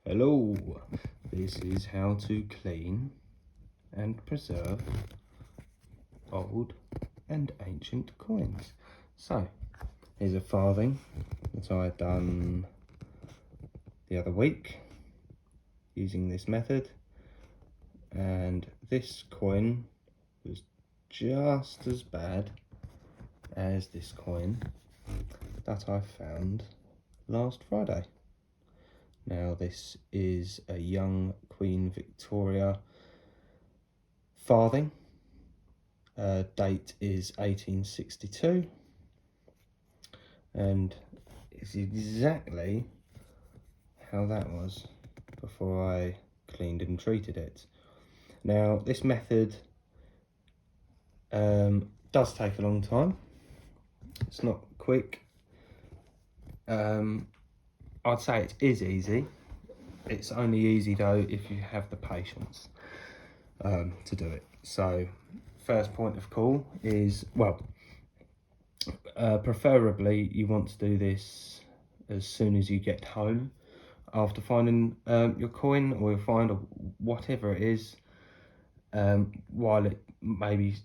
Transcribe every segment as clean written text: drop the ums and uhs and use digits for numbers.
Hello, this is how to clean and preserve old and ancient coins. So, here's a farthing that I done the other week using this method, and this coin was just as bad as this coin that I found last Friday. Now this is a young Queen Victoria farthing. Date is 1862, and it's exactly how that was before I cleaned and treated it. Now this method does take a long time. It's not quick. I'd say it is easy. It's only easy though if you have the patience to do it. So first point of call is, preferably you want to do this as soon as you get home after finding your coin or your find or whatever it is, while it maybe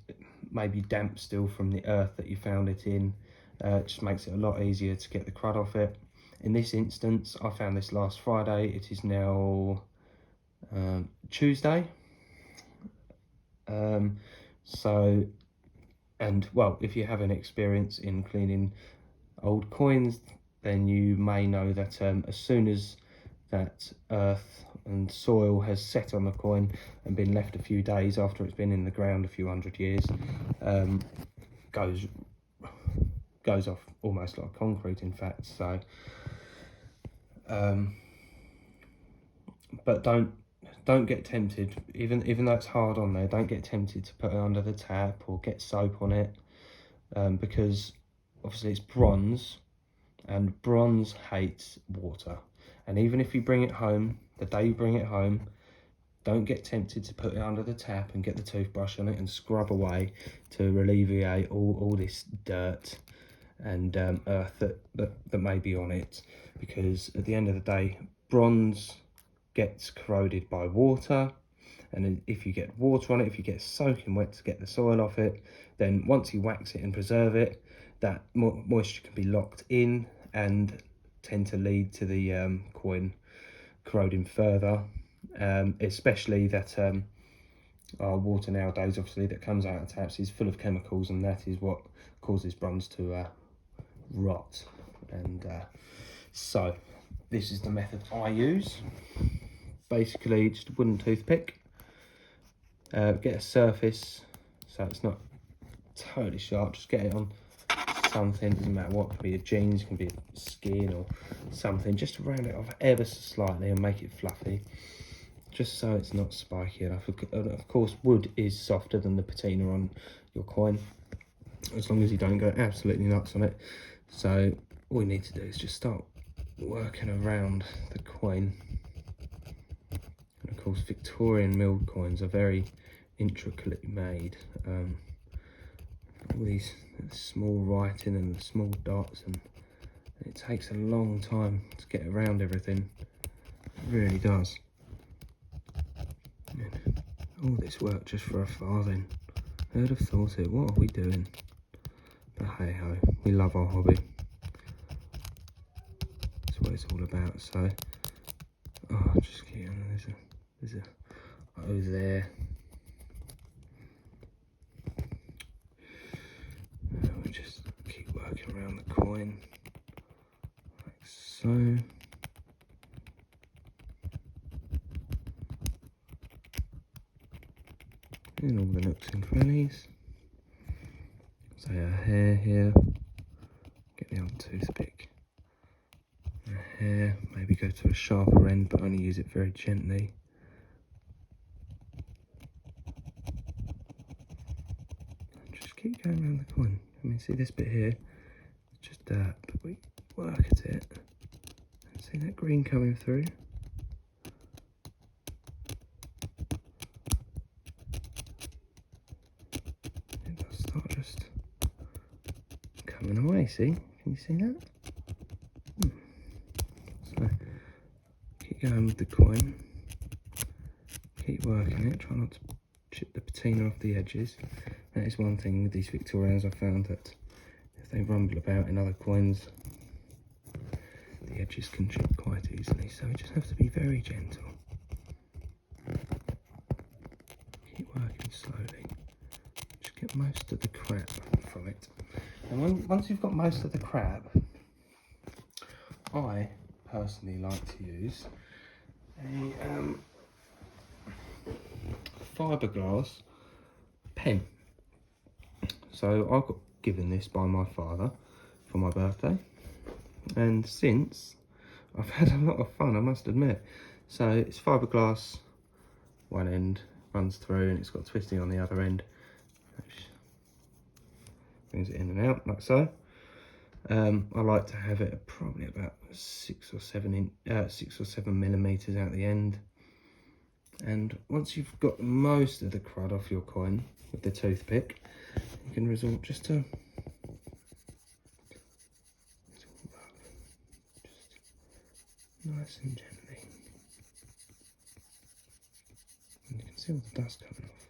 damp still from the earth that you found it in. It just makes it a lot easier to get the crud off it. In this instance, I found this last Friday. It is now Tuesday. If you have an experience in cleaning old coins, then you may know that as soon as that earth and soil has set on the coin and been left a few days after it's been in the ground a few hundred years, goes off almost like concrete, in fact. So but don't get tempted, even though it's hard on there, don't get tempted to put it under the tap or get soap on it, because obviously it's bronze, and bronze hates water. And even if you bring it home, the day you bring it home, don't get tempted to put it under the tap and get the toothbrush on it and scrub away to alleviate all this dirt and earth that may be on it, because at the end of the day, bronze gets corroded by water, and if you get water on it, if you get soaking wet to get the soil off it, then once you wax it and preserve it, that moisture can be locked in and tend to lead to the coin corroding further, especially that our water nowadays, obviously, that comes out of taps is full of chemicals, and that is what causes bronze to rot. And so this is the method I use. Basically just a wooden toothpick, get a surface so it's not totally sharp, just get it on something, doesn't matter what, it can be a jeans, it can be skin or something, just to round it off ever so slightly and make it fluffy, just so it's not spiky enough. Of course, wood is softer than the patina on your coin, as long as you don't go absolutely nuts on it. So all you need to do is just start working around the coin. And of course, Victorian milled coins are very intricately made. All these small writing and the small dots, and it takes a long time to get around everything. It really does. And all this work just for a farthing. Who'd have thought it? What are we doing? But hey ho, we love our hobby. That's what it's all about. So, just keep on. There's a O there. We'll just keep working around the coin like so. In all the nooks and crannies. Say a hair here. Get the old toothpick. A hair, maybe go to a sharper end, but only use it very gently. Just keep going around the coin. I mean, see this bit here? It's just dirt, but we work at it. And see that green coming through? It does start just coming away, see? Can you see that? So keep keep going with the coin. Keep working it. Try not to chip the patina off the edges. That is one thing with these Victorians. I found that if they rumble about in other coins, the edges can chip quite easily. So we just have to be very gentle. Keep working slowly. Just get most of the crap from it. And once you've got most of the crap, I personally like to use a fiberglass pen. So I got given this by my father for my birthday, and since I've had a lot of fun, I must admit. So it's fiberglass, one end runs through and it's got twisting on the other end, which brings it in and out like so. I like to have it probably about 6 or 7 millimeters out the end. And once you've got most of the crud off your coin with the toothpick, you can resort just to nice and gently. And you can see all the dust coming off.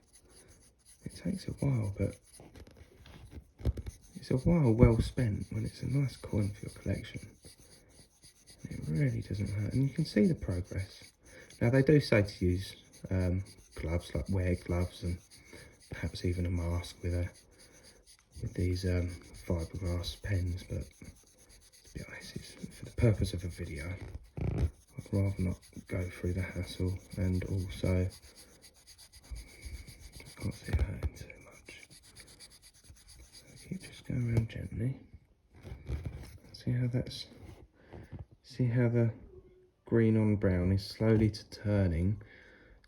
It takes a while, but it's a while well spent when it's a nice coin for your collection. It really doesn't hurt, and you can see the progress. Now they do say to use gloves, like wear gloves, and perhaps even a mask with these fiberglass pens, but to be honest, it's for the purpose of a video. I'd rather not go through the hassle, and also I can't see it hurting too much. So keep just going around gently. See how that's. See how the green on brown is slowly turning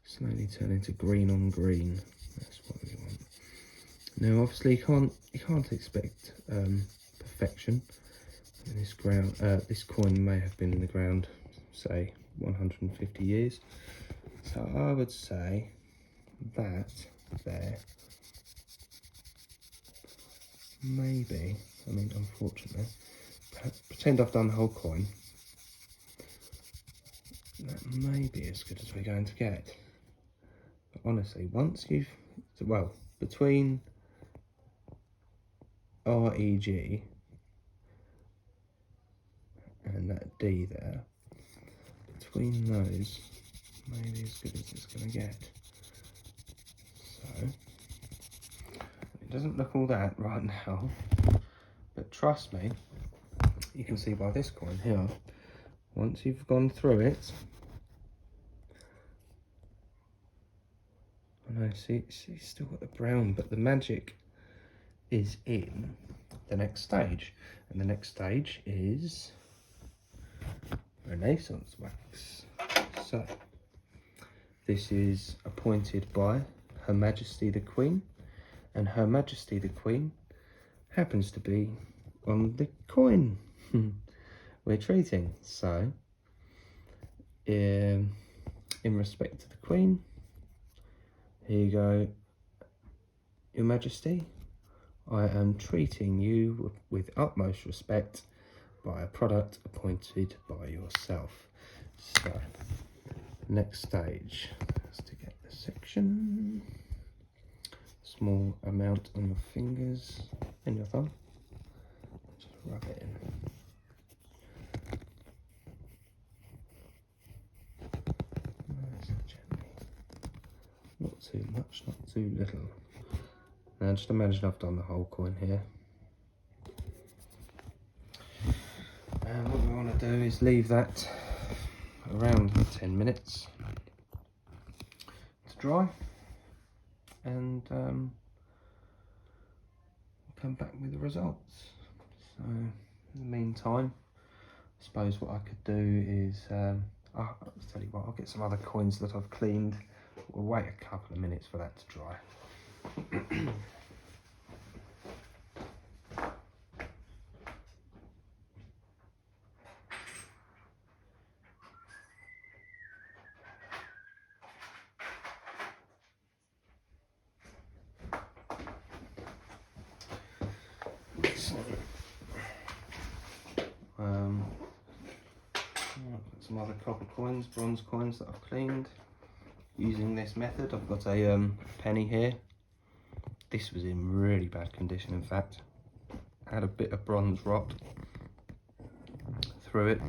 to green on green. That's what we want. Now, obviously, you can't expect perfection. In this coin may have been in the ground, say 150 years. So I would say that there, maybe. I mean, unfortunately, pretend I've done the whole coin. That may be as good as we're going to get. But honestly, once you've, well, between REG and that D there, between those, maybe as good as it's going to get. So, it doesn't look all that right now, but trust me, you can see by this coin here, once you've gone through it, I know, see, it's still got the brown, but the magic is in the next stage. And the next stage is Renaissance wax. So, this is appointed by Her Majesty the Queen, and Her Majesty the Queen happens to be on the coin we're treating. So, in respect to the Queen, here you go, Your Majesty. I am treating you with utmost respect by a product appointed by yourself. So, next stage is to get the section. Small amount on your fingers and your thumb. Just rub it in. Nice and gently. Not too much, not too little. Now just imagine I've done the whole coin here. And what we want to do is leave that around 10 minutes to dry, and come back with the results. So in the meantime, I suppose what I could do is, I'll tell you what, I'll get some other coins that I've cleaned. We'll wait a couple of minutes for that to dry. So, put some other copper coins, bronze coins that I've cleaned using this method. I've got a penny here. This was in really bad condition, in fact. Had a bit of bronze rot through it.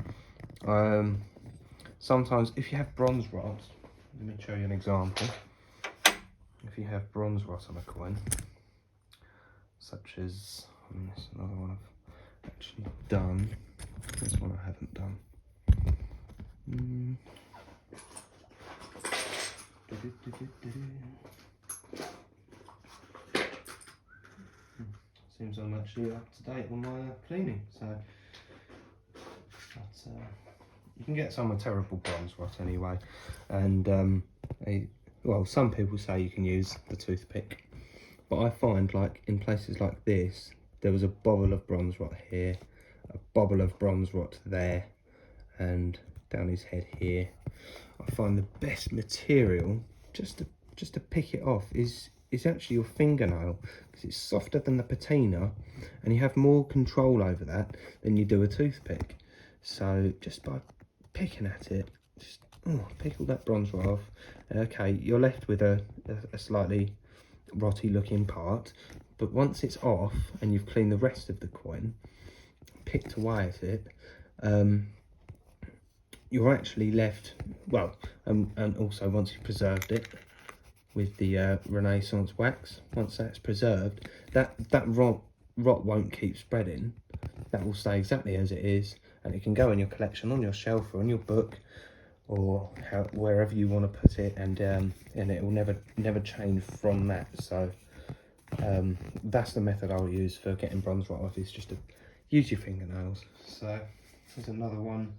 Sometimes if you have bronze rot, let me show you an example. If you have bronze rot on a coin, such as, this is another one I've actually done. This one I haven't done. Seems I'm actually up to date on my cleaning, so but, you can get some with terrible bronze rot anyway, and well, some people say you can use the toothpick, but I find like in places like this, there was a bobble of bronze rot here, a bobble of bronze rot there, and down his head here. I find the best material just to pick it off is actually your fingernail, because it's softer than the patina and you have more control over that than you do a toothpick. So just by picking at it, just pick all that bronze rot off. Okay, you're left with a slightly rotty looking part, but once it's off and you've cleaned the rest of the coin, picked away at it, you're actually left, well, and also once you've preserved it with the Renaissance wax, once that's preserved, that rot won't keep spreading. That will stay exactly as it is, and it can go in your collection, on your shelf or in your book, or wherever you want to put it, and it will never change from that. So that's the method I'll use for getting bronze rot off, is just to use your fingernails. So there's another one.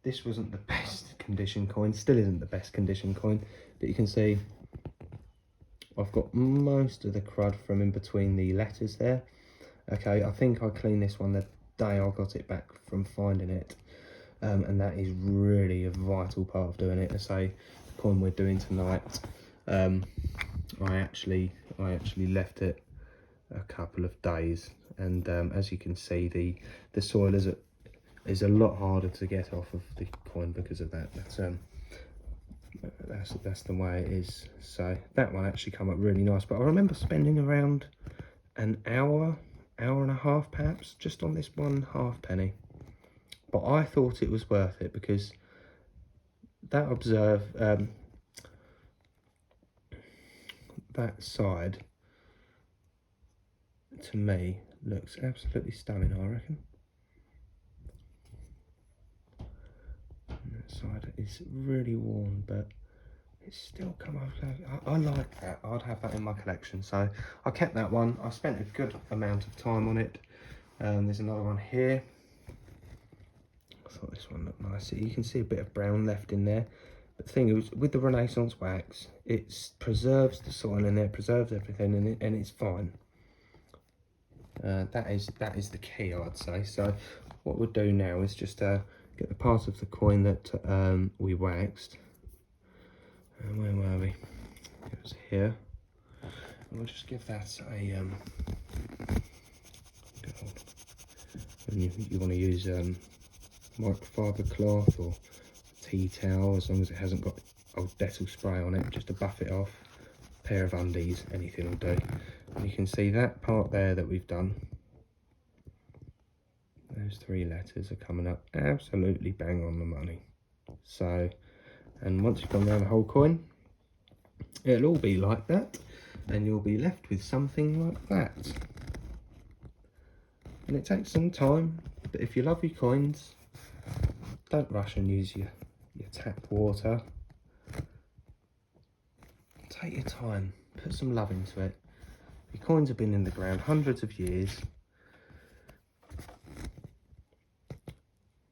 This wasn't the best condition coin, still isn't the best condition coin, but you can see I've got most of the crud from in between the letters there. Okay, I think I cleaned this one the day I got it back from finding it, and that is really a vital part of doing it. I say the coin we're doing tonight, I actually left it a couple of days, and as you can see, the soil is a lot harder to get off of the coin because of that. That's the way it is. So that one actually come up really nice, but I remember spending around an hour and a half perhaps just on this one halfpenny, but I thought it was worth it because that that side to me looks absolutely stunning, I reckon. That side is really worn, but it's still come off. I like that. I'd have that in my collection, so I kept that one. I spent a good amount of time on it. There's another one here. I thought this one looked nice. You can see a bit of brown left in there. But the thing is, with the Renaissance wax, it preserves the soil in there, preserves everything, and it's fine. That is the key, I'd say. So what we'll do now is just get the part of the coin that we waxed. And where were we? It was here. And we'll just give that a you want to use microfiber cloth or tea towel, as long as it hasn't got old Dettol spray on it, just to buff it off. A pair of undies, anything will do. And you can see that part there that we've done. Those three letters are coming up absolutely bang on the money. So, and once you've gone around the whole coin, it'll all be like that, and you'll be left with something like that. And it takes some time, but if you love your coins, don't rush and use your tap water. Take your time, put some love into it. Your coins have been in the ground hundreds of years.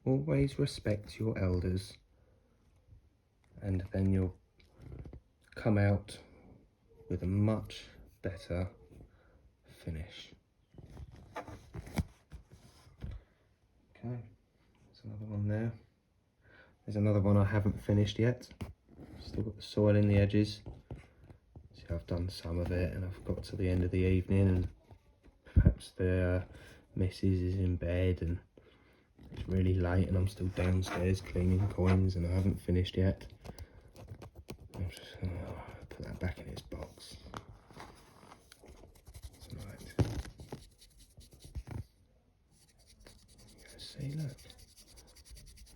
Always respect your elders, and then you'll come out with a much better finish. Okay, there's another one there. There's another one I haven't finished yet. Still got the soil in the edges. See, I've done some of it, and I've got to the end of the evening, and perhaps the missus is in bed, and It's really late and I'm still downstairs cleaning coins and I haven't finished yet. I'm just gonna put that back in its box. Right. See, look.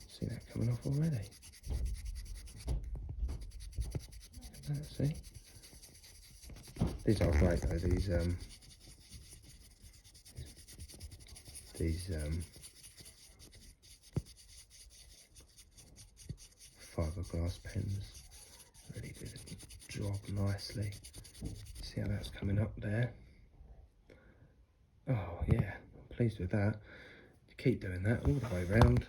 See that coming off already? Look at that, see? These are great though, these fiberglass pens really do the job nicely. See how that's coming up there? Oh yeah, I'm pleased with that. Keep doing that all the way around.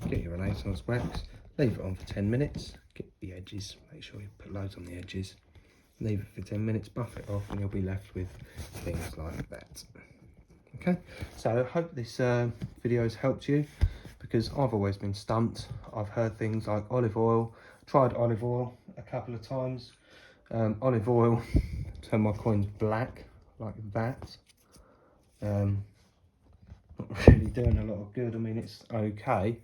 Get your Renaissance wax, leave it on for 10 minutes, get the edges, make sure you put loads on the edges, leave it for 10 minutes, buff it off, and you'll be left with things like that. Okay, so I hope this video has helped you, because I've always been stumped. I've heard things like olive oil, tried olive oil a couple of times. Olive oil turned my coins black like that. Not really doing a lot of good. I mean, it's okay,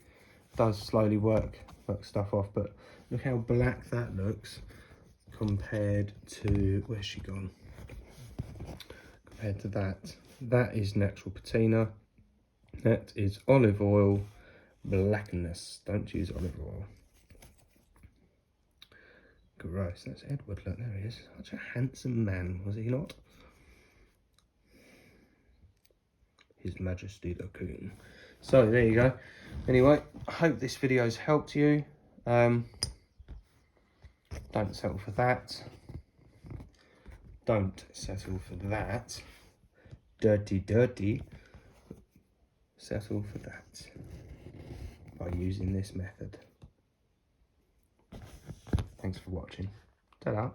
does slowly work stuff off, but look how black that looks compared to, where's she gone? Compared to that. That is natural patina. That is olive oil blackness. Don't use olive oil. Gross. That's Edward. Look, there he is. Such a handsome man, was he not? His Majesty the King. So there you go. Anyway, I hope this video's helped you. Don't settle for that. Don't settle for that. Dirty. Settle for that by using this method. Thanks for watching. Ta-da.